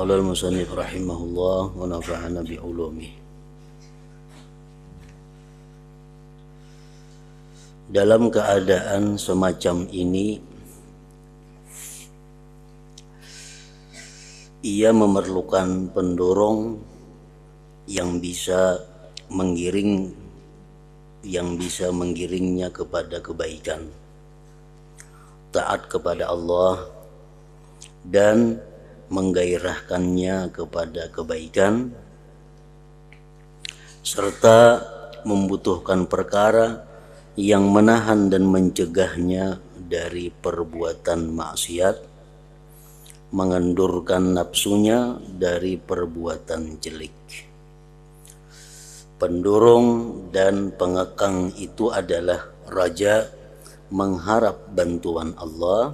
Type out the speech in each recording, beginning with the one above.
Qala al-musannif rahimahullah wa nafa'ana bi ulumih. Dalam keadaan semacam ini, ia memerlukan pendorong yang bisa menggiringnya kepada kebaikan, taat kepada Allah, dan menggairahkannya kepada kebaikan, serta membutuhkan perkara yang menahan dan mencegahnya dari perbuatan maksiat, mengendurkan nafsunya dari perbuatan jelek. Pendorong dan pengekang itu adalah raja, mengharap bantuan Allah,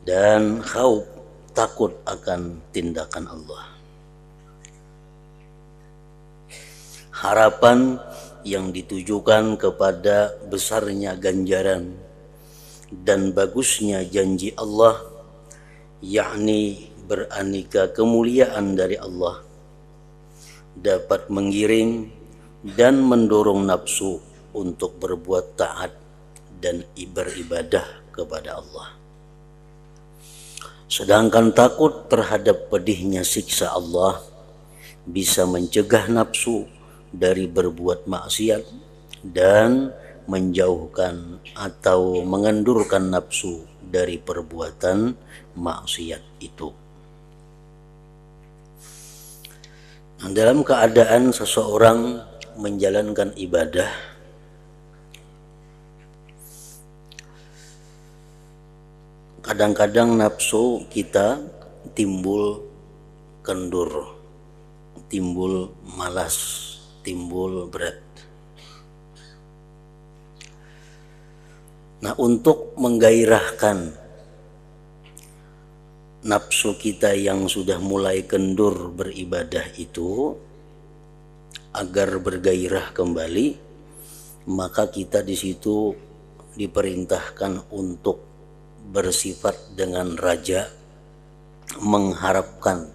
dan khauf, takut akan tindakan Allah. Harapan yang ditujukan kepada besarnya ganjaran dan bagusnya janji Allah, yakni beraneka kemuliaan dari Allah, dapat menggiring dan mendorong nafsu untuk berbuat taat dan beribadah kepada Allah. Sedangkan takut terhadap pedihnya siksa Allah bisa mencegah nafsu dari berbuat maksiat dan menjauhkan atau mengendurkan nafsu dari perbuatan maksiat itu. Dalam keadaan seseorang menjalankan ibadah, kadang-kadang nafsu kita timbul kendur, timbul malas, timbul berat. Nah, untuk menggairahkan nafsu kita yang sudah mulai kendur beribadah itu agar bergairah kembali, maka kita di situ diperintahkan untuk bersifat dengan raja, mengharapkan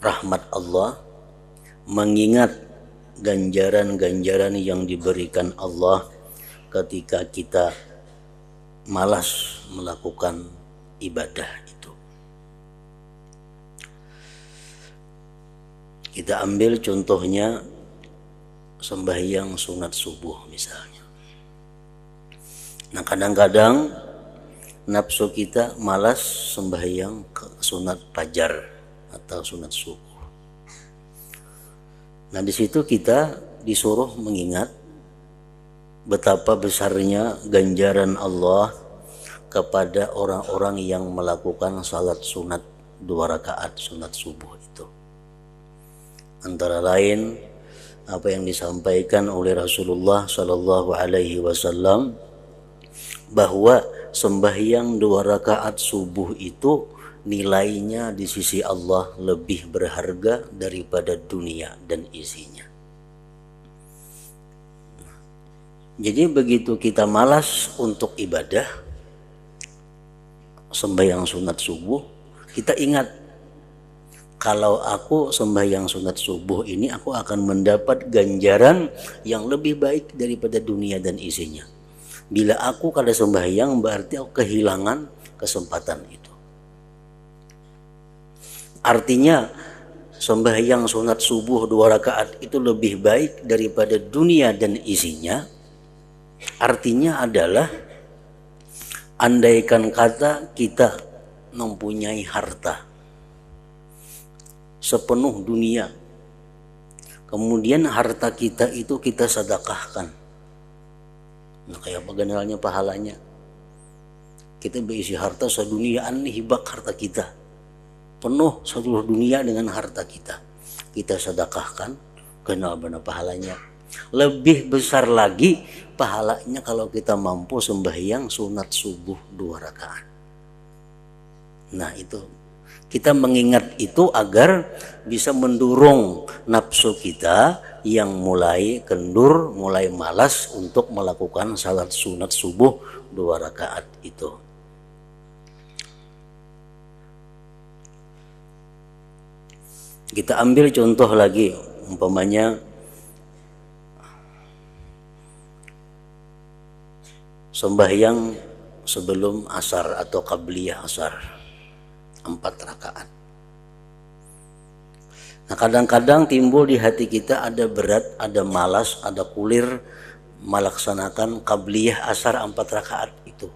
rahmat Allah, mengingat ganjaran-ganjaran yang diberikan Allah ketika kita malas melakukan ibadah itu. Kita ambil contohnya sembahyang sunat subuh misalnya. Nah, kadang-kadang nafsu kita malas sembahyang sunat fajar atau sunat subuh. Nah, di situ kita disuruh mengingat betapa besarnya ganjaran Allah kepada orang-orang yang melakukan salat sunat 2 rakaat sunat subuh itu. Antara lain apa yang disampaikan oleh Rasulullah Shallallahu Alaihi Wasallam, bahwa sembahyang 2 rakaat subuh itu nilainya di sisi Allah lebih berharga daripada dunia dan isinya. Jadi begitu kita malas untuk ibadah sembahyang sunat subuh, kita ingat, kalau aku sembahyang sunat subuh ini aku akan mendapat ganjaran yang lebih baik daripada dunia dan isinya. Bila aku kada sembahyang berarti aku kehilangan kesempatan itu. Artinya sembahyang sunat subuh 2 rakaat itu lebih baik daripada dunia dan isinya. Artinya adalah, andaikan kata kita mempunyai harta sepenuh dunia, kemudian harta kita itu kita sedekahkan, nah kayak bagaimana pahalanya? Kita berisi harta seduniaan nih, hibak harta kita penuh seluruh dunia dengan harta kita, kita sedekahkan, kenal benar pahalanya. Lebih besar lagi pahalanya kalau kita mampu sembahyang sunat subuh 2 rakaat. Nah, itu kita mengingat itu agar bisa mendorong nafsu kita yang mulai kendur, mulai malas untuk melakukan salat sunat subuh 2 rakaat itu. Kita ambil contoh lagi, umpamanya sembahyang sebelum asar atau qabliyah asar 4 rakaat. Nah, kadang-kadang timbul di hati kita ada berat, ada malas, ada kulir melaksanakan qabliyah asar 4 rakaat itu.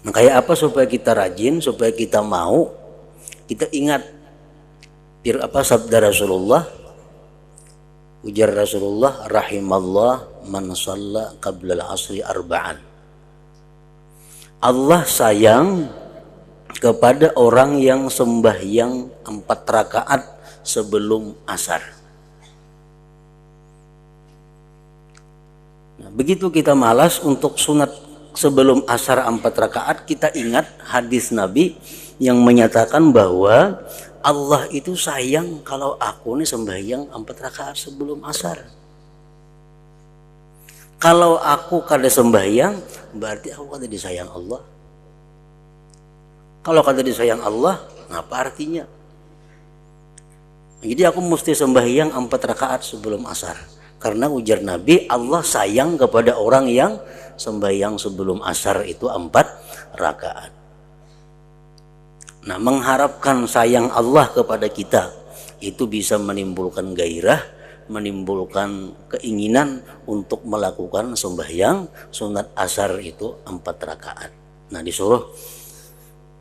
Nah, kayak apa supaya kita rajin, supaya kita mau, kita ingat sabda Rasulullah, ujar Rasulullah, rahimallah man shalla qabla al-asri arba'an. Allah sayang kepada orang yang sembahyang 4 rakaat sebelum asar. Nah, begitu kita malas untuk sunat sebelum asar 4 rakaat, kita ingat hadis Nabi yang menyatakan bahwa Allah itu sayang kalau aku nih sembahyang 4 rakaat sebelum asar. Kalau aku kada sembahyang, berarti aku kada disayang Allah. Kalau kada disayang Allah, ngapa artinya? Jadi aku mesti sembahyang 4 rakaat sebelum asar. Karena ujar Nabi, Allah sayang kepada orang yang sembahyang sebelum asar itu 4 rakaat. Nah, mengharapkan sayang Allah kepada kita itu bisa menimbulkan gairah, menimbulkan keinginan untuk melakukan sembahyang sunat asar itu 4 rakaat. Nah, disuruh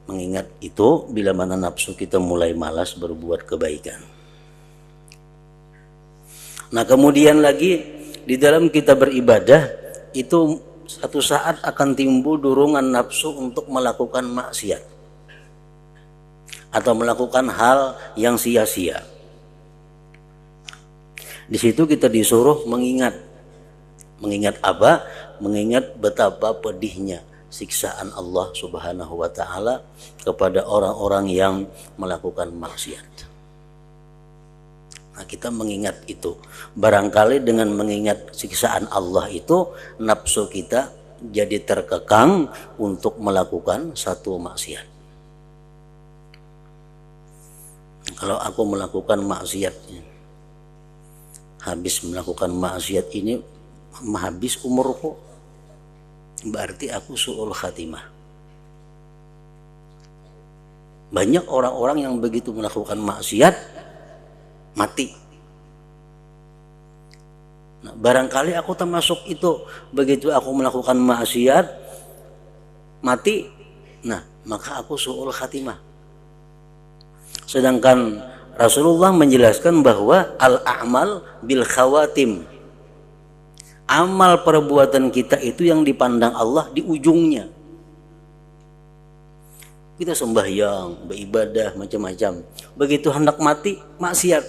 mengingat itu bila mana nafsu kita mulai malas berbuat kebaikan. Nah, kemudian lagi di dalam kita beribadah itu satu saat akan timbul dorongan nafsu untuk melakukan maksiat atau melakukan hal yang sia-sia. Di situ kita disuruh mengingat apa? Mengingat betapa pedihnya siksaan Allah Subhanahu wa taala kepada orang-orang yang melakukan maksiat. Nah, kita mengingat itu. Barangkali dengan mengingat siksaan Allah itu, nafsu kita jadi terkekang untuk melakukan satu maksiat. Kalau aku melakukan maksiat, habis melakukan maksiat ini habis umurku, berarti aku su'ul khatimah. Banyak orang-orang yang begitu melakukan maksiat mati. Nah, barangkali aku termasuk itu. Begitu aku melakukan maksiat mati, nah maka aku su'ul khatimah. Sedangkan Rasulullah menjelaskan bahwa al-a'mal bil khawatim. Amal perbuatan kita itu yang dipandang Allah di ujungnya. Kita sembahyang, beribadah macam-macam. Begitu hendak mati, maksiat.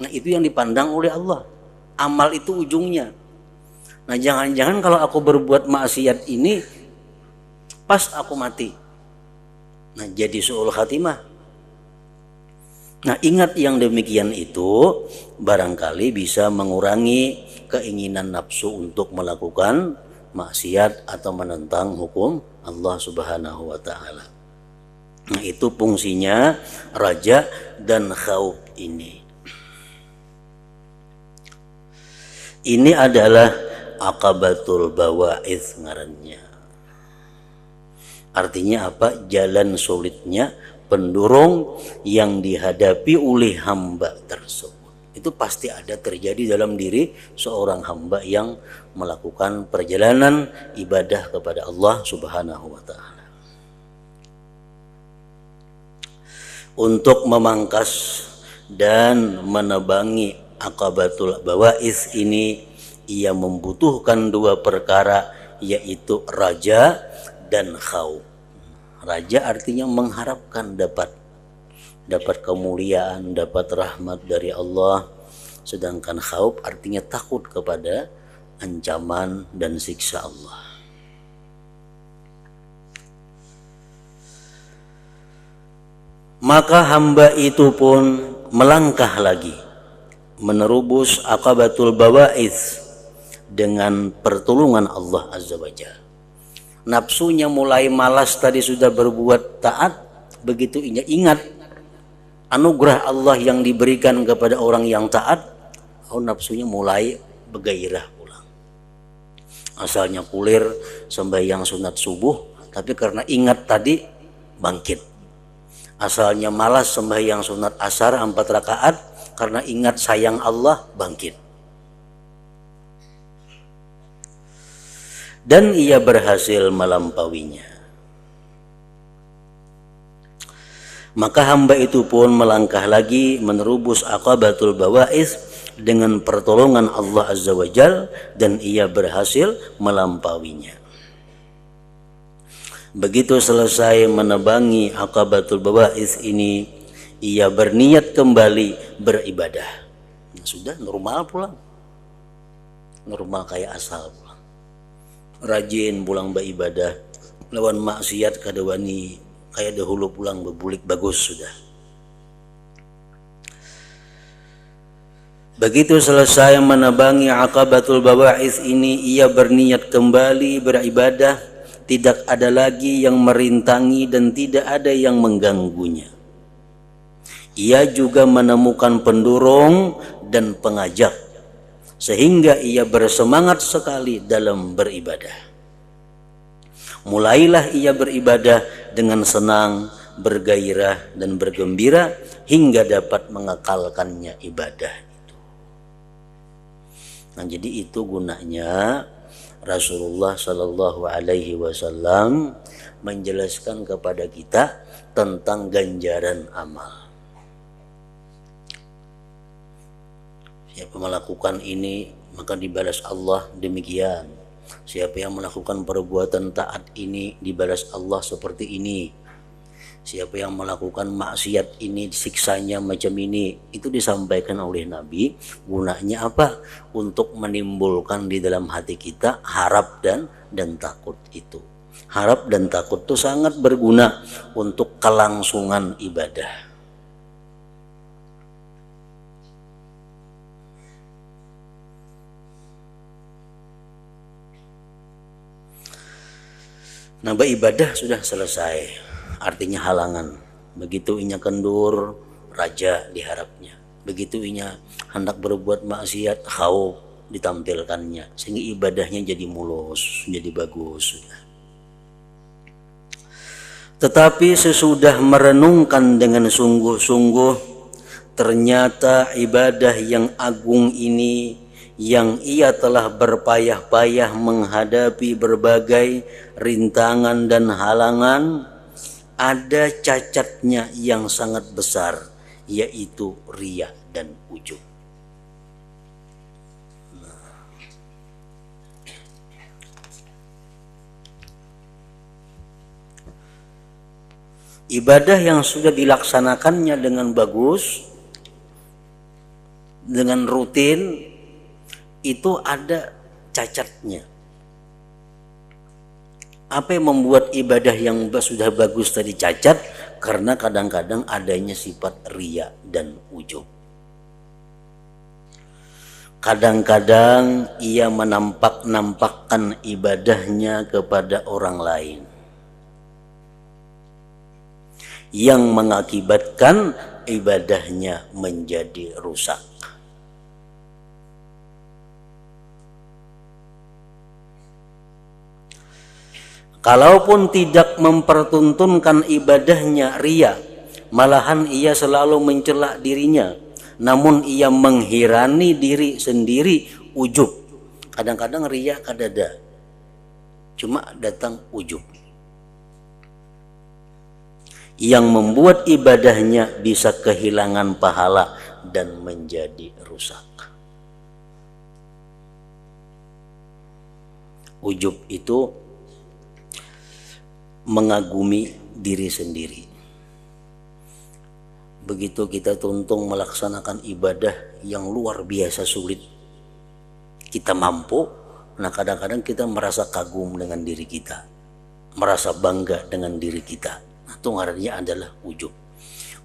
Nah, itu yang dipandang oleh Allah. Amal itu ujungnya. Nah, jangan-jangan kalau aku berbuat maksiat ini pas aku mati. Nah, jadi su'ul khatimah. Nah, ingat yang demikian itu barangkali bisa mengurangi keinginan nafsu untuk melakukan maksiat atau menentang hukum Allah Subhanahu wa taala. Nah, itu fungsinya raja dan khauf ini. Ini adalah aqabatul bawa'idz ngarannya. Artinya apa? Jalan sulitnya pendurung yang dihadapi oleh hamba tersebut. Itu pasti ada terjadi dalam diri seorang hamba yang melakukan perjalanan ibadah kepada Allah Subhanahu wa taala. Untuk memangkas dan menebangi aqabatul bawa'idz ini, ia membutuhkan 2 perkara, yaitu raja dan khauf. Raja artinya mengharapkan dapat kemuliaan, dapat rahmat dari Allah. Sedangkan khauf artinya takut kepada ancaman dan siksa Allah. Maka hamba itu pun melangkah lagi menerubus aqabatul bawa'idz dengan pertolongan Allah Azza wa Jalla. Nafsunya mulai malas tadi sudah berbuat taat, begitu ingat anugerah Allah yang diberikan kepada orang yang taat, nafsunya mulai bergairah pulang. Asalnya kulir sembahyang sunat subuh, tapi karena ingat tadi bangkit. Asalnya malas sembahyang sunat asar 4 rakaat, karena ingat sayang Allah bangkit. Dan ia berhasil melampauinya. Maka hamba itu pun melangkah lagi menerubus aqabatul bawa'is dengan pertolongan Allah Azza wa Jal, dan ia berhasil melampauinya. Begitu selesai menebangi aqabatul bawa'is ini, ia berniat kembali beribadah. Sudah normal pulang, normal kayak asal pulang. Rajin pulang beribadah, lawan maksiat kada wani kayak dahulu pulang berbulik bagus sudah. Begitu selesai menebangi aqabatul bawa'is ini, ia berniat kembali beribadah. Tidak ada lagi yang merintangi dan tidak ada yang mengganggunya. Ia juga menemukan pendorong dan pengajak, sehingga ia bersemangat sekali dalam beribadah. Mulailah ia beribadah dengan senang, bergairah dan bergembira hingga dapat mengekalkannya ibadah itu. Nah, jadi itu gunanya Rasulullah Shallallahu Alaihi Wasallam menjelaskan kepada kita tentang ganjaran amal. Siapa melakukan ini maka dibalas Allah demikian. Siapa yang melakukan perbuatan taat ini dibalas Allah seperti ini. Siapa yang melakukan maksiat ini siksanya macam ini. Itu disampaikan oleh Nabi. Gunanya apa? Untuk menimbulkan di dalam hati kita harap dan takut itu. Harap dan takut itu sangat berguna untuk kelangsungan ibadah. Nah, beribadah sudah selesai, artinya halangan. Begitu inya kendur, raja diharapnya. Begitu inya hendak berbuat maksiat, khauf ditampilkannya, sehingga ibadahnya jadi mulus, jadi bagus. Tetapi sesudah merenungkan dengan sungguh-sungguh, ternyata ibadah yang agung ini, yang ia telah berpayah-payah menghadapi berbagai rintangan dan halangan, ada cacatnya yang sangat besar, yaitu riya dan ujub. Ibadah yang sudah dilaksanakannya dengan bagus, dengan rutin, itu ada cacatnya. Apa yang membuat ibadah yang sudah bagus tadi cacat? Karena kadang-kadang adanya sifat riya dan ujub. Kadang-kadang ia menampakkan ibadahnya kepada orang lain, yang mengakibatkan ibadahnya menjadi rusak. Kalaupun tidak mempertuntunkan ibadahnya riya, malahan ia selalu mencela dirinya, namun ia menghirani diri sendiri, ujub. Kadang-kadang riya kadada, cuma datang ujub, yang membuat ibadahnya bisa kehilangan pahala dan menjadi rusak. Ujub itu mengagumi diri sendiri. Begitu kita tuntung melaksanakan ibadah yang luar biasa sulit, kita mampu, nah kadang-kadang kita merasa kagum dengan diri kita, merasa bangga dengan diri kita. Nah, itu artinya adalah ujub.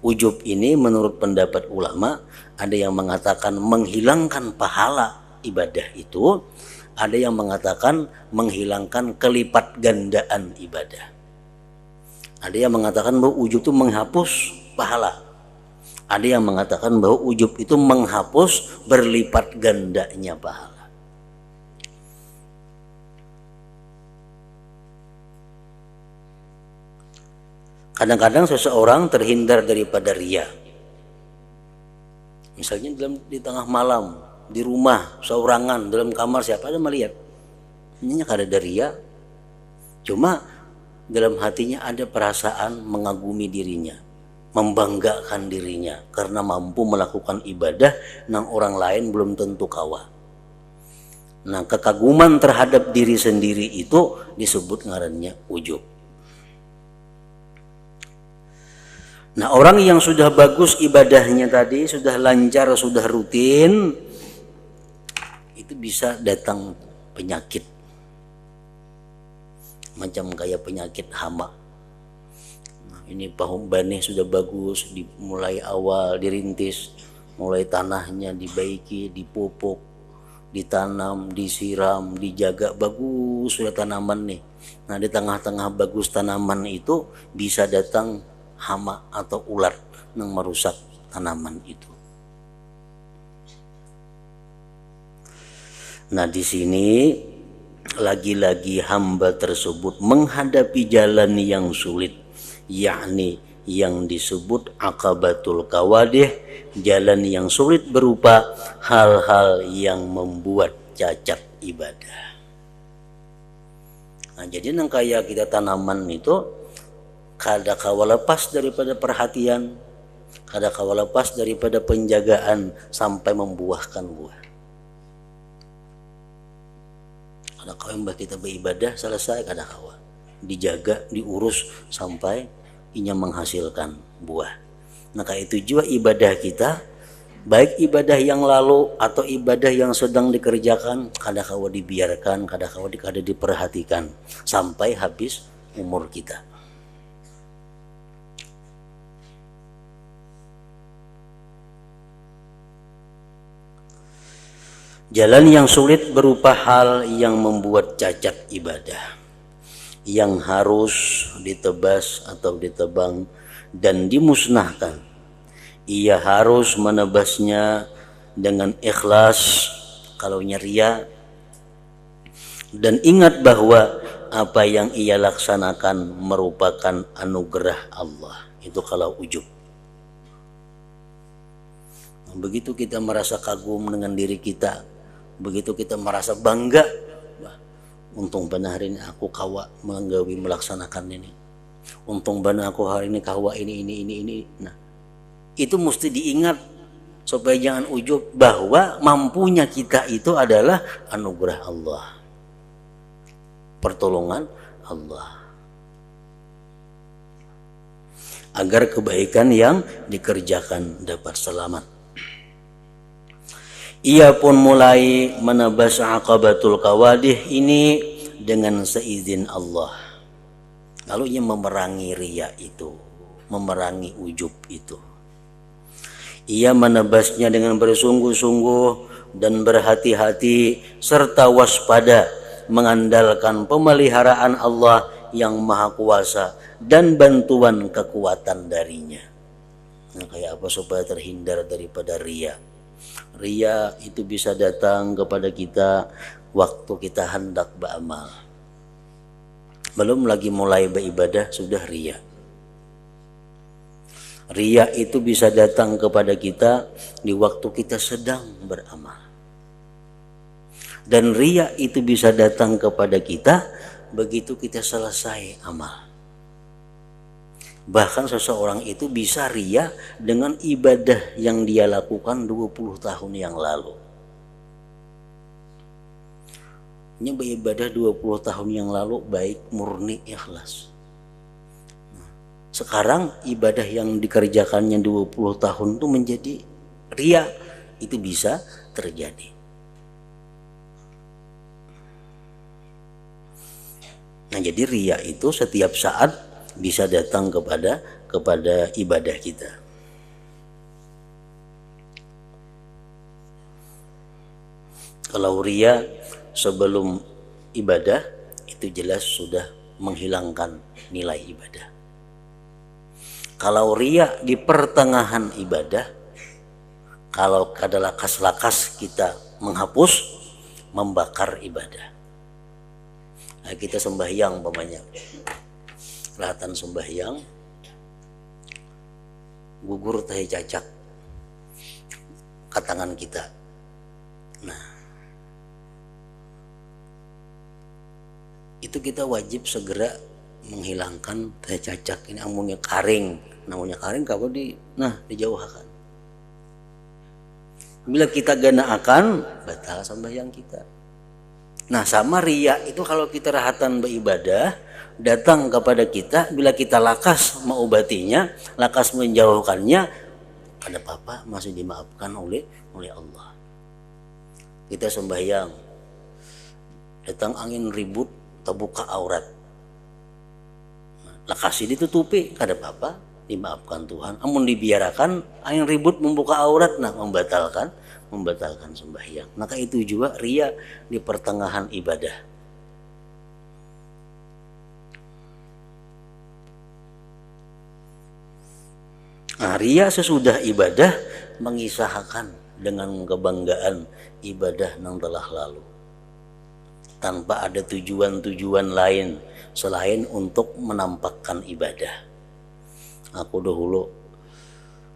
Ujub ini menurut pendapat ulama, ada yang mengatakan menghilangkan pahala ibadah itu, ada yang mengatakan menghilangkan kelipat gandaan ibadah. Ada yang mengatakan bahwa ujub itu menghapus pahala. Ada yang mengatakan bahwa ujub itu menghapus berlipat gandanya pahala. Kadang-kadang seseorang terhindar daripada riya. Misalnya di tengah malam, di rumah, seorangan, dalam kamar, siapa ada melihat. Ini kada ada riya. Cuma dalam hatinya ada perasaan mengagumi dirinya, membanggakan dirinya karena mampu melakukan ibadah nang orang lain belum tentu kawa. Nah, kekaguman terhadap diri sendiri itu disebut ngarannya ujub. Nah, orang yang sudah bagus ibadahnya tadi, sudah lancar, sudah rutin, itu bisa datang penyakit. Macam kayak penyakit hama. Nah, ini pahumbannya sudah bagus, dimulai awal dirintis, mulai tanahnya dibaiki, dipupuk, ditanam, disiram, dijaga bagus sudah tanaman nih. Nah, di tengah-tengah bagus tanaman itu bisa datang hama atau ular yang merusak tanaman itu. Nah, di sini lagi-lagi hamba tersebut menghadapi jalan yang sulit, yakni yang disebut aqabatul kawadih, jalan yang sulit berupa hal-hal yang membuat cacat ibadah. Nah, jadi nang kayak kita tanaman itu kada kawa lepas daripada perhatian, kada kawa lepas daripada penjagaan sampai membuahkan buah. Kada kawa mbah kita beribadah selesai, kada kawa dijaga, diurus sampai inya menghasilkan buah. Nah, kayak itu juga ibadah kita, baik ibadah yang lalu atau ibadah yang sedang dikerjakan, kada kawa dibiarkan, kada diperhatikan sampai habis umur kita. Jalan yang sulit berupa hal yang membuat cacat ibadah, yang harus ditebas atau ditebang dan dimusnahkan. Ia harus menebasnya dengan ikhlas kalau ria, dan ingat bahwa apa yang ia laksanakan merupakan anugerah Allah. Itu kalau ujub. Begitu kita merasa kagum dengan diri kita, begitu kita merasa bangga, wah, untung benar hari ini aku kawa menggawi melaksanakan ini, untung benar aku hari ini kawa ini. Nah, itu mesti diingat supaya jangan ujub bahwa mampunya kita itu adalah anugerah Allah, pertolongan Allah, agar kebaikan yang dikerjakan dapat selamat. Ia pun mulai menebas aqabatul kawadih ini dengan seizin Allah. Lalu ia memerangi riya itu, memerangi ujub itu. Ia menebasnya dengan bersungguh-sungguh dan berhati-hati serta waspada, mengandalkan pemeliharaan Allah yang maha kuasa dan bantuan kekuatan darinya. Nah, kayak apa supaya terhindar daripada riya? Riya itu bisa datang kepada kita waktu kita hendak beramal, belum lagi mulai beribadah sudah riya. Riya itu bisa datang kepada kita di waktu kita sedang beramal, dan riya itu bisa datang kepada kita begitu kita selesai amal. Bahkan seseorang itu bisa riya dengan ibadah yang dia lakukan 20 tahun yang lalu. Ini beribadah 20 tahun yang lalu baik murni ikhlas. Sekarang ibadah yang dikerjakannya 20 tahun itu menjadi riya, itu bisa terjadi. Nah, jadi riya itu setiap saat bisa datang kepada ibadah kita. Kalau riya sebelum ibadah itu jelas sudah menghilangkan nilai ibadah. Kalau riya di pertengahan ibadah, kalau ada lakas-lakas kita menghapus, membakar ibadah. Nah, kita sembahyang umpamanya, kelihatan sembahyang, gugur teh cacak ke tangan kita. Nah, itu kita wajib segera menghilangkan teh cacak ini. Amunnya karing, namanya karing kalau dijauhkan. Bila kita ganaakan, batal sembahyang kita. Nah, sama riya itu kalau kita rahatan beribadah datang kepada kita, bila kita lakas mengobatinya, lakas menjauhkannya, ada apa-apa masih dimaafkan oleh Allah. Kita sembahyang, datang angin ribut, terbuka aurat, lakas ditutupi, ada apa-apa, dimaafkan Tuhan. Amun dibiarkan angin ribut membuka aurat, nah membatalkan sembahyang. Maka itu juga riya di pertengahan ibadah. Nah, riya sesudah ibadah mengisahkan dengan kebanggaan ibadah yang telah lalu, tanpa ada tujuan-tujuan lain selain untuk menampakkan ibadah. Aku dahulu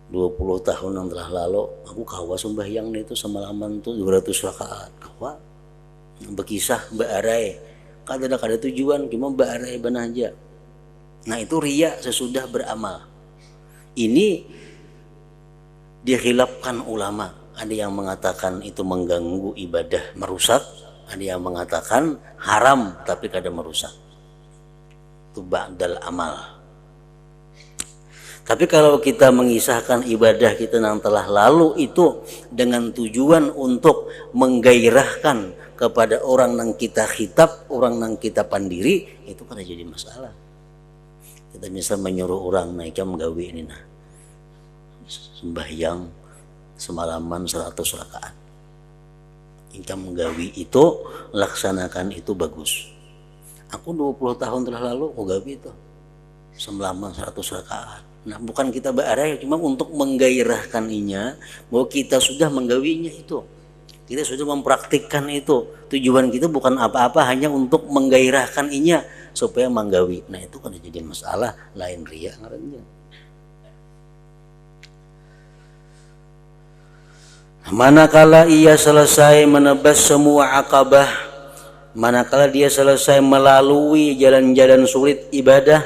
20 tahun yang telah lalu, aku kawa sembahyang itu semalaman tuh 200 rakaat. Kawa berkisah baarai, kada tujuan, cuma baarai banaja. Nah, itu riya sesudah beramal. Ini dihilafkan ulama. Ada yang mengatakan itu mengganggu ibadah, merusak. Ada yang mengatakan haram tapi kada merusak. Itu ba'dal amal. Tapi kalau kita mengisahkan ibadah kita yang telah lalu itu dengan tujuan untuk menggairahkan kepada orang yang kita khitab, orang yang kita pandiri, itu kada jadi masalah. Kita bisa menyuruh orang naik jam gawe ini sembahyang semalaman 100 rakaat. Jam gawe itu laksanakan itu bagus. Aku 20 tahun telah lalu aku gawe itu semalaman 100 rakaat. Nah, bukan kita baarai, cuma untuk menggairahkan inya bahwa kita sudah menggawinya itu. Kita sudah mempraktikkan itu. Tujuan kita bukan apa-apa, hanya untuk menggairahkan inya supaya menggawi. Nah, itu kan jadi masalah lain riya ngarannya. Manakala ia selesai menebas semua akabah, manakala dia selesai melalui jalan-jalan sulit ibadah,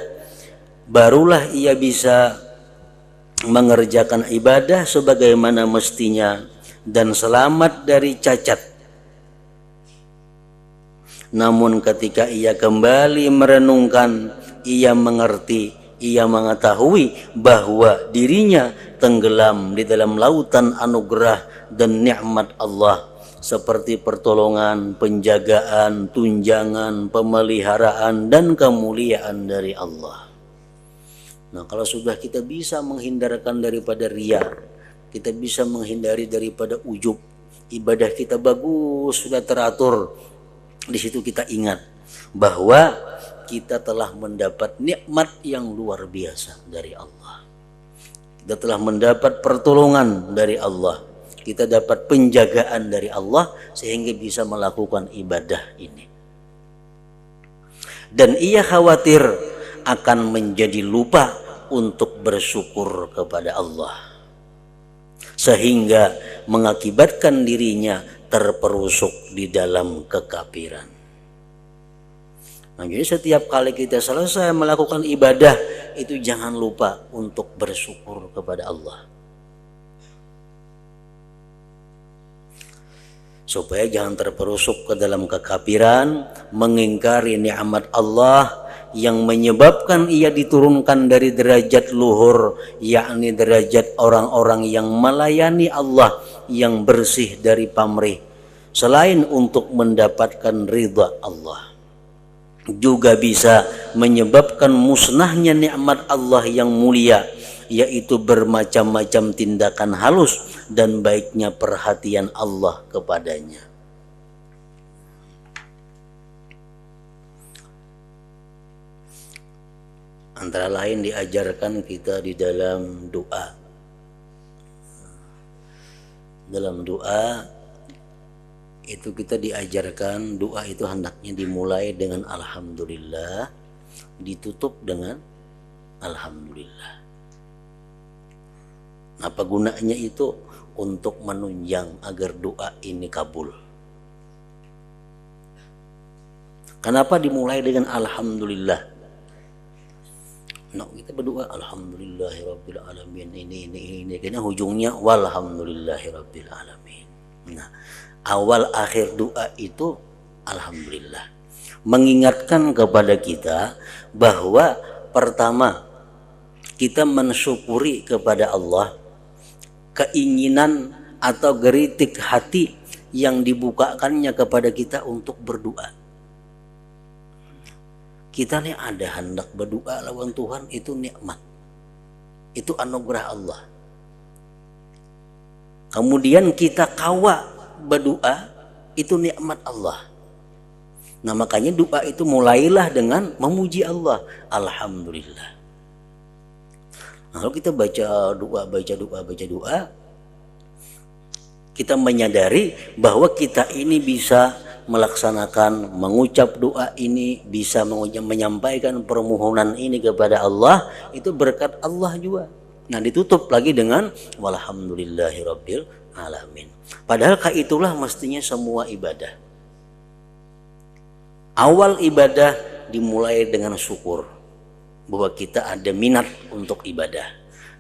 barulah ia bisa mengerjakan ibadah sebagaimana mestinya dan selamat dari cacat. Namun ketika ia kembali merenungkan, ia mengerti, ia mengetahui bahwa dirinya tenggelam di dalam lautan anugerah dan nikmat Allah, seperti pertolongan, penjagaan, tunjangan, pemeliharaan dan kemuliaan dari Allah. Nah, kalau sudah kita bisa menghindarkan daripada riya, kita bisa menghindari daripada ujub, ibadah kita bagus, sudah teratur. Di situ kita ingat bahwa kita telah mendapat nikmat yang luar biasa dari Allah. Kita telah mendapat pertolongan dari Allah. Kita dapat penjagaan dari Allah sehingga bisa melakukan ibadah ini. Dan ia khawatir akan menjadi lupa untuk bersyukur kepada Allah, sehingga mengakibatkan dirinya terperosok di dalam kekafiran. Nah, jadi setiap kali kita selesai melakukan ibadah itu jangan lupa untuk bersyukur kepada Allah, supaya jangan terperosok ke dalam kekafiran, mengingkari nikmat Allah yang menyebabkan ia diturunkan dari derajat luhur, yakni derajat orang-orang yang melayani Allah yang bersih dari pamrih, selain untuk mendapatkan ridha Allah. Juga bisa menyebabkan musnahnya nikmat Allah yang mulia, yaitu bermacam-macam tindakan halus dan baiknya perhatian Allah kepadanya. Antara lain diajarkan kita di dalam doa. Dalam doa itu kita diajarkan doa itu hendaknya dimulai dengan alhamdulillah, ditutup dengan alhamdulillah. Apa gunanya itu? Untuk menunjang agar doa ini kabul. Kenapa dimulai dengan alhamdulillah? Nah, kita berdoa alhamdulillahirabbil alamin ini karena ujungnya walhamdulillahirabbil alamin. Nah, awal akhir doa itu alhamdulillah. Mengingatkan kepada kita bahwa pertama kita mensyukuri kepada Allah keinginan atau geritik hati yang dibukakannya kepada kita untuk berdoa. Kita nih ada hendak berdoa lawan Tuhan, itu nikmat, itu anugerah Allah. Kemudian kita kawa berdoa, itu nikmat Allah. Nah makanya doa itu mulailah dengan memuji Allah, alhamdulillah. Nah, kalau kita baca doa, kita menyadari bahwa kita ini bisa melaksanakan, mengucap doa ini, bisa menyampaikan permohonan ini kepada Allah, itu berkat Allah juga. Nah ditutup lagi dengan walhamdulillahirabbil alamin. Padahal itulah mestinya semua ibadah. Awal ibadah dimulai dengan syukur bahwa kita ada minat untuk ibadah,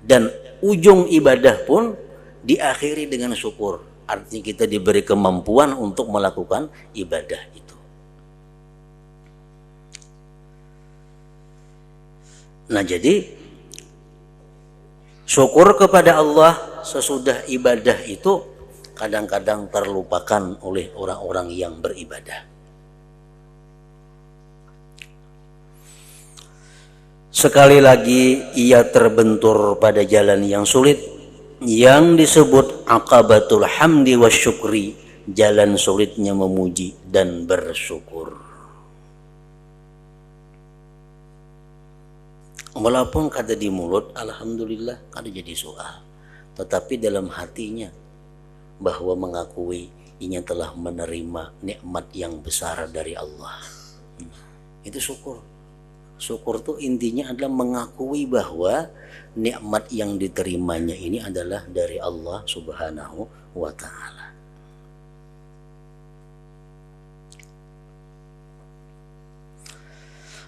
dan ujung ibadah pun diakhiri dengan syukur. Artinya kita diberi kemampuan untuk melakukan ibadah itu. Nah jadi syukur kepada Allah sesudah ibadah itu kadang-kadang terlupakan oleh orang-orang yang beribadah. Sekali lagi ia terbentur pada jalan yang sulit, yang disebut aqabatul hamdi wasyukri, jalan sulitnya memuji dan bersyukur. Walaupun kata di mulut alhamdulillah, kata jadi soal, tetapi dalam hatinya bahwa mengakui inya telah menerima nikmat yang besar dari Allah. Itu syukur. Syukur itu intinya adalah mengakui bahwa nikmat yang diterimanya ini adalah dari Allah Subhanahu wa ta'ala.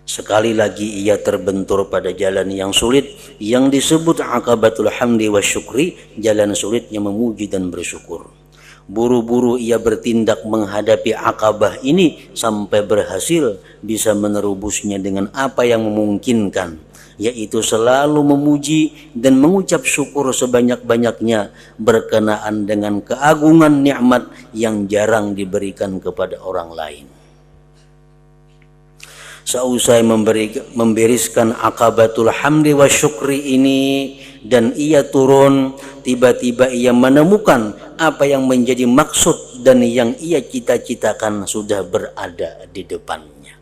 Sekali lagi ia terbentur pada jalan yang sulit, yang disebut aqabatul hamdi wa syukri, jalan sulitnya memuji dan bersyukur. Buru-buru ia bertindak menghadapi akabah ini sampai berhasil, bisa menerubusnya dengan apa yang memungkinkan, yaitu selalu memuji dan mengucap syukur sebanyak-banyaknya berkenaan dengan keagungan nikmat yang jarang diberikan kepada orang lain. Seusai membereskan aqabatul hamdi wa syukri ini dan ia turun, tiba-tiba ia menemukan apa yang menjadi maksud dan yang ia cita-citakan sudah berada di depannya.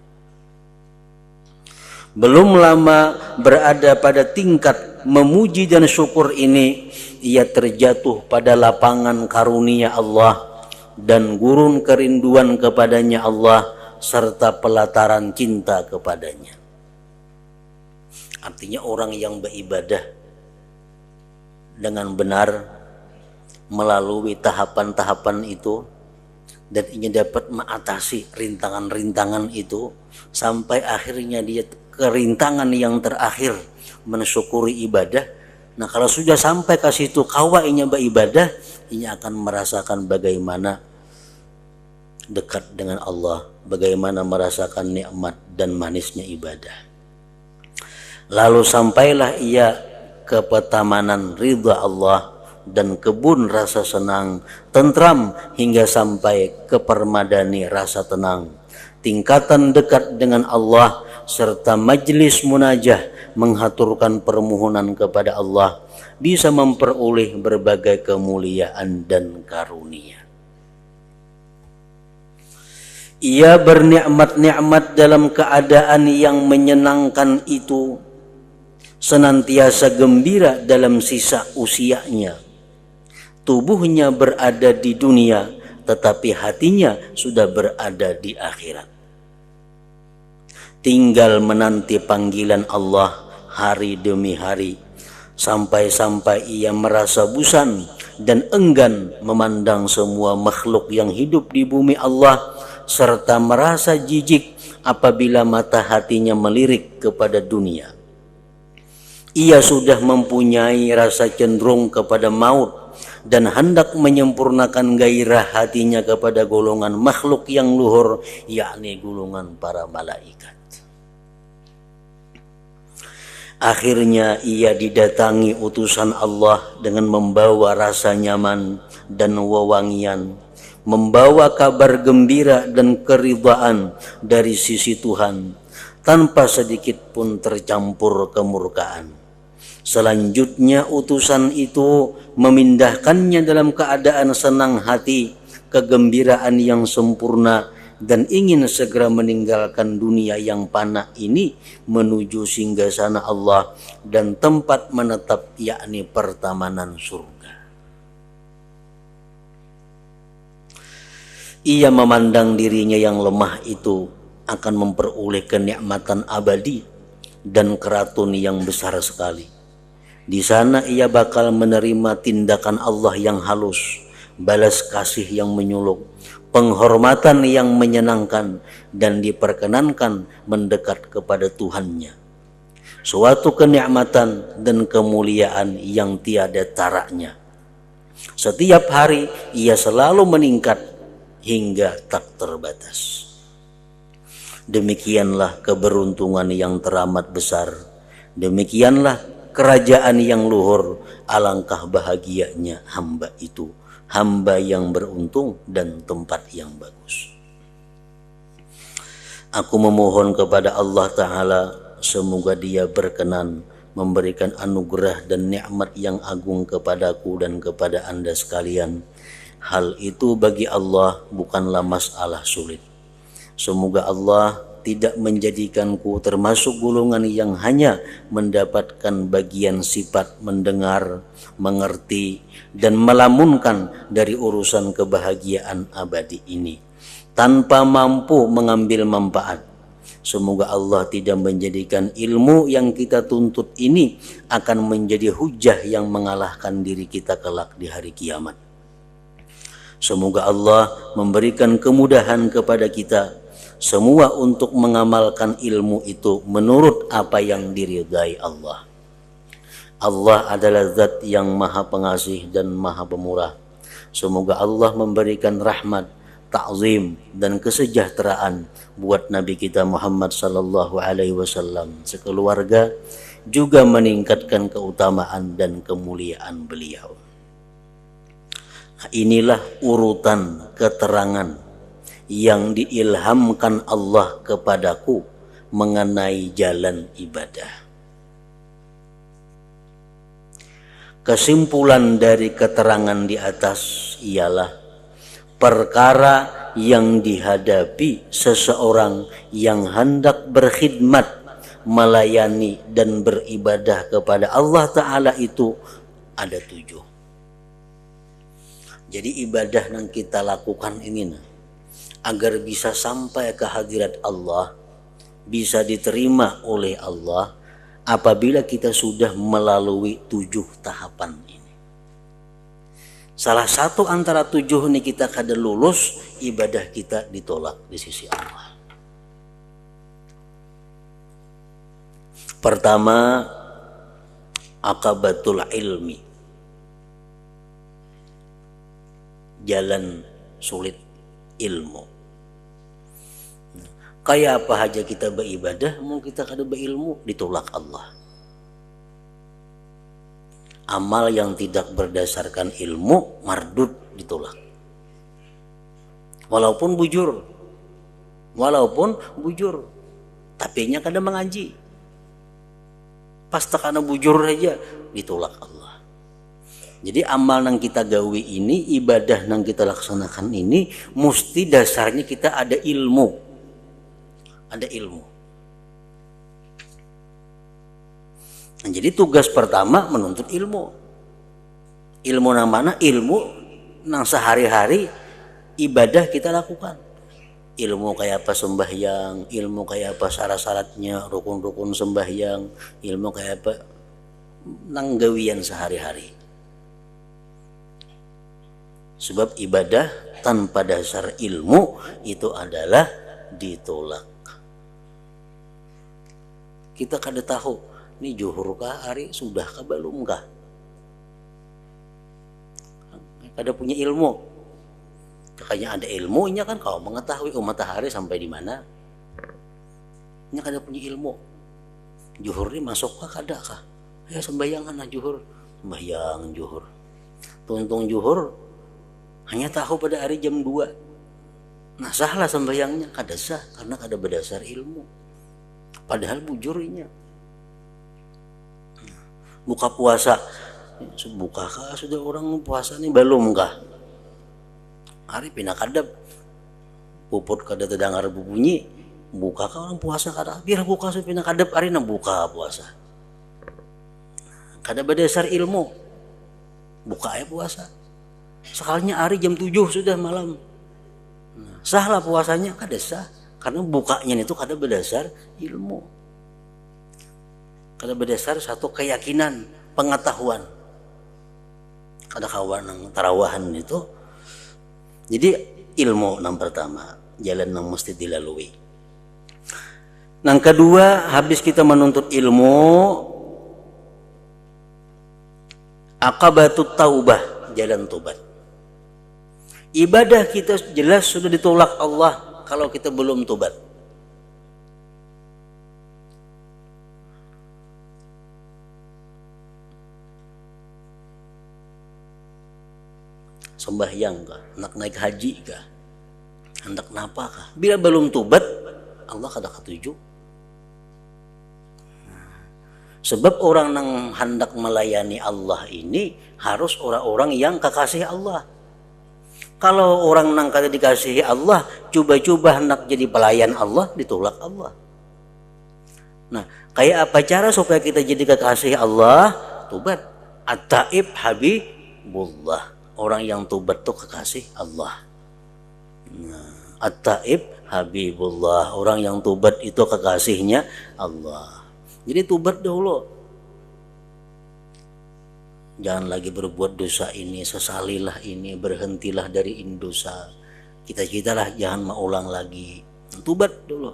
Belum lama berada pada tingkat memuji dan syukur ini, ia terjatuh pada lapangan karunia Allah dan gurun kerinduan kepadanya Allah serta pelataran cinta kepadanya. Artinya orang yang beribadah dengan benar melalui tahapan-tahapan itu dan ingin dapat mengatasi rintangan-rintangan itu sampai akhirnya dia ke rintangan yang terakhir mensyukuri ibadah. Nah kalau sudah sampai ke situ kawainya beribadah, ini akan merasakan bagaimana dekat dengan Allah, bagaimana merasakan nikmat dan manisnya ibadah. Lalu sampailah ia ke petamanan ridha Allah dan kebun rasa senang, tentram hingga sampai ke permadani rasa tenang, tingkatan dekat dengan Allah serta majlis munajah menghaturkan permohonan kepada Allah, bisa memperoleh berbagai kemuliaan dan karunia. Ia bernikmat-nikmat dalam keadaan yang menyenangkan itu, senantiasa gembira dalam sisa usianya. Tubuhnya berada di dunia, tetapi hatinya sudah berada di akhirat. Tinggal menanti panggilan Allah hari demi hari, sampai-sampai ia merasa bosan dan enggan memandang semua makhluk yang hidup di bumi Allah, serta merasa jijik apabila mata hatinya melirik kepada dunia. Ia sudah mempunyai rasa cenderung kepada maut dan hendak menyempurnakan gairah hatinya kepada golongan makhluk yang luhur, yakni golongan para malaikat. Akhirnya ia didatangi utusan Allah dengan membawa rasa nyaman dan wewangian, membawa kabar gembira dan keridhaan dari sisi Tuhan, tanpa sedikit pun tercampur kemurkaan. Selanjutnya utusan itu memindahkannya dalam keadaan senang hati, kegembiraan yang sempurna, dan ingin segera meninggalkan dunia yang fana ini menuju singgasana Allah dan tempat menetap, yakni pertamanan surga. Ia memandang dirinya yang lemah itu akan memperoleh kenikmatan abadi dan keratun yang besar sekali. Di sana ia bakal menerima tindakan Allah yang halus, balas kasih yang menyuluk, penghormatan yang menyenangkan, dan diperkenankan mendekat kepada Tuhannya. Suatu kenikmatan dan kemuliaan yang tiada taraknya. Setiap hari ia selalu meningkat hingga tak terbatas. Demikianlah keberuntungan yang teramat besar. Demikianlah kerajaan yang luhur. Alangkah bahagianya hamba itu, hamba yang beruntung dan tempat yang bagus. Aku memohon kepada Allah Ta'ala, semoga Dia berkenan memberikan anugerah dan nikmat yang agung kepadaku dan kepada Anda sekalian. Hal itu bagi Allah bukanlah masalah sulit. Semoga Allah tidak menjadikanku termasuk golongan yang hanya mendapatkan bagian sifat mendengar, mengerti, dan melamunkan dari urusan kebahagiaan abadi ini, tanpa mampu mengambil manfaat. Semoga Allah tidak menjadikan ilmu yang kita tuntut ini akan menjadi hujah yang mengalahkan diri kita kelak di hari kiamat. Semoga Allah memberikan kemudahan kepada kita semua untuk mengamalkan ilmu itu menurut apa yang diridai Allah. Allah adalah zat yang maha pengasih dan maha pemurah. Semoga Allah memberikan rahmat, ta'zim, dan kesejahteraan buat Nabi kita Muhammad sallallahu alaihi wasallam sekeluarga, juga meningkatkan keutamaan dan kemuliaan beliau. Nah, inilah urutan keterangan yang diilhamkan Allah kepadaku mengenai jalan ibadah. Kesimpulan dari keterangan di atas ialah perkara yang dihadapi seseorang yang hendak berkhidmat, melayani dan beribadah kepada Allah Ta'ala itu ada 7. Jadi ibadah yang kita lakukan ini agar bisa sampai ke hadirat Allah, bisa diterima oleh Allah apabila kita sudah melalui 7 tahapan ini. Salah satu antara 7 ini kita kada lulus, ibadah kita ditolak di sisi Allah. Pertama, aqabatul ilmi, jalan sulit ilmu. Kayak apa aja kita beribadah, mau kita kada berilmu, ditolak Allah. Amal yang tidak berdasarkan ilmu mardud, ditolak. Walaupun bujur, tapinya kada mengaji. Pas takana bujur aja ditolak Allah. Jadi amal yang kita gawi ini, ibadah yang kita laksanakan ini, mesti dasarnya kita ada ilmu. Ada ilmu. Nah, jadi tugas pertama menuntut ilmu. Ilmu nang mana? Ilmu nang sehari-hari ibadah kita lakukan. Ilmu kayak apa sembahyang, ilmu kayak apa syarat-syaratnya, rukun-rukun sembahyang, ilmu kayak apa nanggawian sehari-hari. Sebab ibadah tanpa dasar ilmu itu adalah ditolak. Kita kada tahu, ini zuhur kah hari sudah kah belum kah? Kada punya ilmu. Makanya ada ilmunya kan kau mengetahui matahari sampai di mana. Ini kada punya ilmu. Zuhur ini masuk kah kada kah? Ya sembahyang kan zuhur, sembahyang zuhur. Tuntung zuhur hanya tahu pada hari jam 2. Nah sahlah sembahyangnya, kada sah karena kada berdasar ilmu. Padahal bujurnya. Buka puasa, buka kah sudah orang puasa ini belum kah? Hari pindah kadap, puput kada terdengar bunyi, buka kah orang puasa kada? Biar buka sudah pindah kadap hari na buka puasa. Kada berdasar ilmu, buka ya puasa. Sekalinya hari jam 7 sudah malam. Nah, sahlah puasanya kada sah karena bukanya itu kada berdasar ilmu. Kada berdasar satu keyakinan, pengetahuan. Kada kawan nang tarawahan itu. Jadi ilmu yang pertama, jalan yang mesti dilalui. Yang kedua, habis kita menuntut ilmu, aqabatut taubah, jalan tobat. Ibadah kita jelas sudah ditolak Allah kalau kita belum tobat. Sembahyang kah, hendak naik haji kah, hendak napa kah, bila belum tobat Allah kada ketuju. Sebab orang yang hendak melayani Allah ini harus orang-orang yang kekasih Allah. Kalau orang yang kada dikasihi Allah coba-coba hendak jadi pelayan Allah, ditolak Allah. Nah kayak apa cara supaya kita jadi kekasih Allah? Tobat. At-taib habibullah. Orang yang tobat itu kekasih Allah. Nah, at-taib habibullah. Orang yang tobat itu kekasihnya Allah. Jadi tobat dahulu. Jangan lagi berbuat dosa ini, sesalilah ini, berhentilah dari dosa. Kita-kitalah jangan mengulang lagi. Tobat dulu.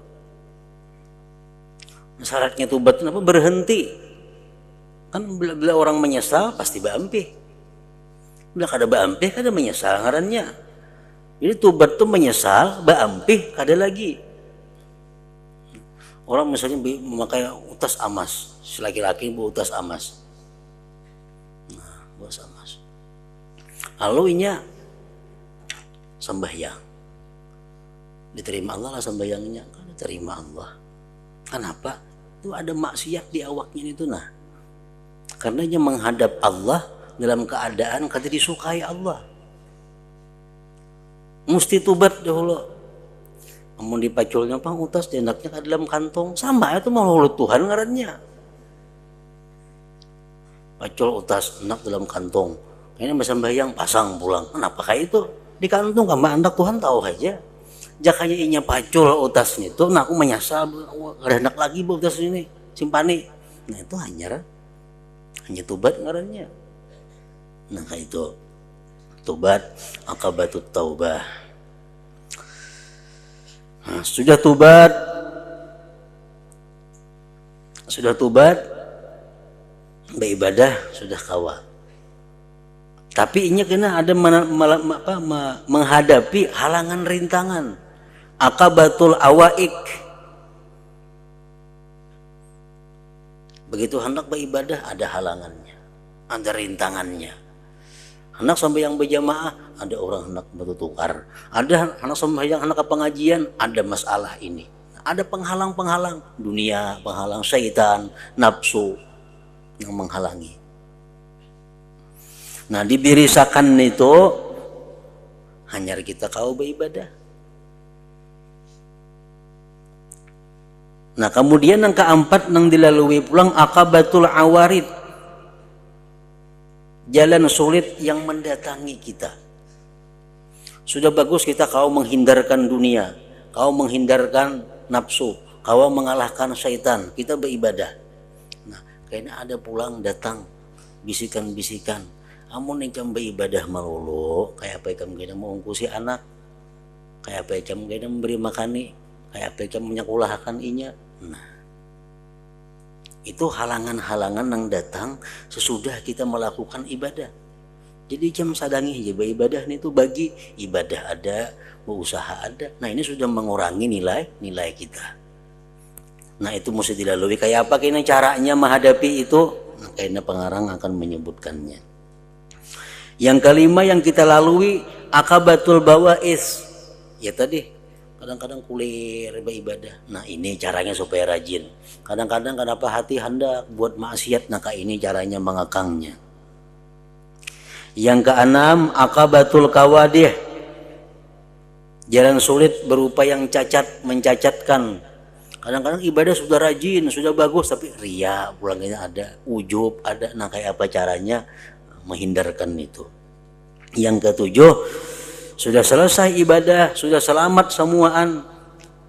Syaratnya tobat itu apa? Berhenti. Kan bila orang menyesal pasti berampih. Bila kada baampih kada menyesal ngarannya. Jadi tobat tuh menyesal, baampih kada lagi. Orang misalnya memakai utas amas, si laki-laki bawa utas amas. Nah, bawa amas. Lalu inya sembahyang. Diterima Allah lah sembahyangnya, kan diterima Allah. Kenapa? Itu ada maksiat di awaknya itu nah. Karena dia menghadap Allah dalam keadaan kada disukai Allah. Mesti tobat dahulu. Amun dipaculnya pang utas dendaknya ke dalam kantong, sama itu mau Tuhan ngarannya. Pacul utas enak dalam kantong. Ini sembahyang pasang pulang. Kenapa kayak itu? Di kantong kama andak Tuhan tahu aja. Jakanya inya pacul utasnya itu, nah aku menyesal, kada hendak lagi utas ini, simpani. Nah itu hanya tobat ngarannya. Nah itu tobat, aqabatut taubah. Nah, sudah tobat, beribadah sudah kawa. Tapi ini kena ada menghadapi halangan rintangan. Aqabatul awaik. Begitu hendak beribadah ada halangannya, ada rintangannya. Hendak sembahyang berjamaah ada orang hendak bertukar, ada hendak sembahyang hendak ke pengajian ada masalah ini, ada penghalang-penghalang dunia, penghalang syaitan, nafsu yang menghalangi. Nah dibirisakan itu hanya kita kau beribadah. Nah kemudian yang keempat yang dilalui pulang akabatul awarid, jalan sulit yang mendatangi kita. Sudah bagus kita kau menghindarkan dunia, kau menghindarkan nafsu, kau mengalahkan syaitan, kita beribadah. Nah, kayaknya ada pulang datang bisikan-bisikan, amun yang beribadah melulu, kayak apa kamu kena mengungkusi anak, kayak apa kamu kena memberi makani, kayak apa kamu menyekolahkan inya. Nah, itu halangan-halangan yang datang sesudah kita melakukan ibadah. Jadi jam sadangi aja beribadah itu bagi ibadah ada, usaha ada. Nah ini sudah mengurangi nilai kita. Nah itu mesti dilalui. Kayak apa kayaknya caranya menghadapi itu? Nah, kayaknya pengarang akan menyebutkannya. Yang kelima yang kita lalui akabatul bawais. Ya tadi kadang-kadang kulir beribadah. Nah ini caranya supaya rajin. Kadang-kadang kenapa hati hendak buat maksiat. Nah ini caranya mengekangnya. Yang keenam akabatul kawadih, jalan sulit berupa yang cacat, mencacatkan. Kadang-kadang ibadah sudah rajin, sudah bagus, tapi ria pulangnya ada, ujub ada. Nah kayak apa caranya menghindarkan itu. Yang ketujuh, sudah selesai ibadah, sudah selamat semuaan,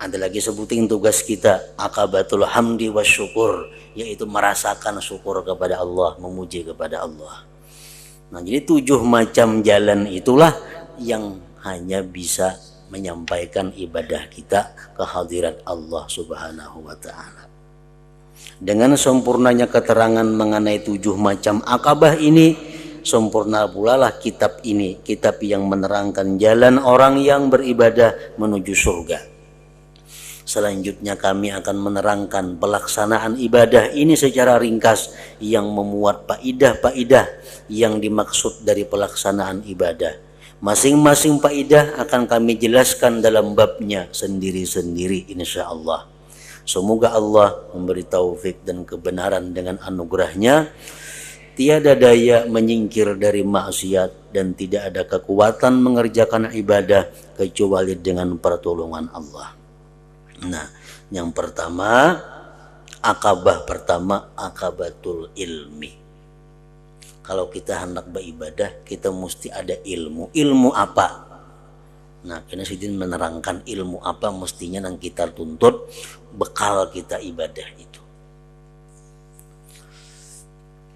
ada lagi sebutin tugas kita akabatul hamdi wasyukur, yaitu merasakan syukur kepada Allah, memuji kepada Allah. Nah jadi 7 macam jalan itulah yang hanya bisa menyampaikan ibadah kita ke hadirat Allah Subhanahu wa ta'ala. Dengan sempurnanya keterangan mengenai 7 macam akabah ini, sempurna pula lah kitab ini, kitab yang menerangkan jalan orang yang beribadah menuju surga. Selanjutnya kami akan menerangkan pelaksanaan ibadah ini secara ringkas yang memuat faidah-faidah yang dimaksud dari pelaksanaan ibadah. Masing-masing faidah akan kami jelaskan dalam babnya sendiri-sendiri insyaallah. Semoga Allah memberi taufik dan kebenaran dengan anugerahnya. Tiada daya menyingkir dari maksiat dan tidak ada kekuatan mengerjakan ibadah kecuali dengan pertolongan Allah. Nah, yang pertama, akabah pertama akabatul ilmi. Kalau kita hendak beribadah, kita mesti ada ilmu. Ilmu apa? Nah, kena sidin menerangkan ilmu apa mestinya yang kita tuntut bekal kita ibadah itu.